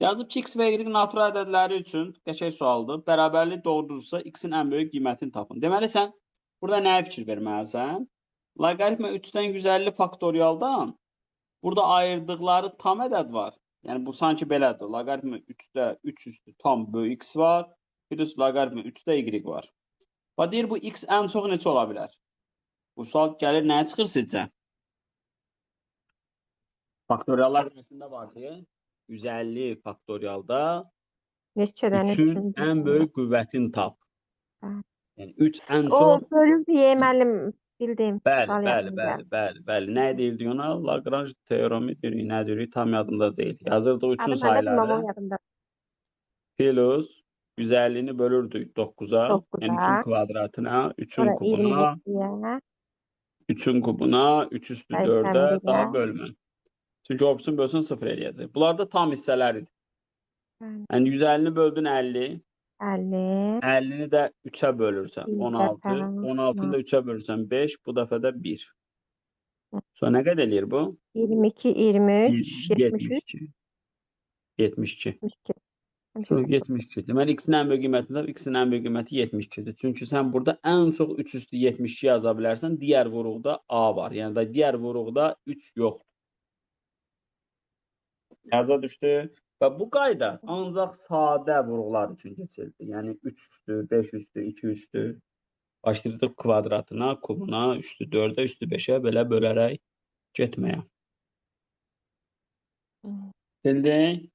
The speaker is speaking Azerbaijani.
Yazıb ki, x və y natural ədədləri üçün qəşəng sualdır. Bərabərlik doğrudursa, x-in ən böyük qiymətini tapın. Deməli, sən burada nəyə fikir verməlisən? Loqaritma 3-dən 150 faktorialdan burada ayırdıqları tam ədəd var. Yəni, bu sanki belədir. Loqaritma 3-də 3 üstü tam böyük x var. Plus loqaritma 3-də y var. Və deyir, bu x ən çox neçə ola bilər? Bu sual gəlir, nəyə çıxır sizcə? Faktoriallar arasında vardı. 150 faktorialda Neçədən 3-ün ən böyük qüvvətini tap. Yəni 3 ən O çox... bölüm deyə müəllim bildim. Bəli, Sual bəli, yadımda. bəli, bəli, bəli. Nə deyildi ona? Lagrange teoremi deyirik, nə deyirik? Tam yadımda deyil. Yazırdıq 3-ün Adı məndə sayıları. tamam yadımda. Plus 150-ni bölürdük 9-a. 9-a. Yəni 3-ün kvadratına, 3-ün Sonra kubuna, 27-yə. 3-ün kubuna, 3 üstü 4-ə 81-ə. daha bölmə. Çünki opsun bölsün 0 eləyəcək. Bunlar da tam hissələridir. Yəni 150-ni böldün 50. 50. 50-ni də 3-ə bölürsən Bir 16. dəfə. 16-nı da 3-ə bölürsən 5. Bu dəfə də 1. Sonra nə qədər eləyir bu? 22, 23, 73, 72. 72. 72. Sonra 72. Deməli, x-in ən böyük qiyməti də x-in ən böyük qiyməti 72-dir. Çünki sən burada ən çox 3 üstü 72 yaza bilərsən. Digər vuruqda A var. Yəni da digər vuruqda 3 yoxdur. Yaza düşdü. Və bu qayda ancaq sadə vuruqlar üçün keçirdi. Yəni 3 üstü, 5 üstü, 2 üstü. Başlayırdıq kvadratına, kubuna, üstü 4-ə, üstü 5-ə belə bölərək getməyə. Bildik?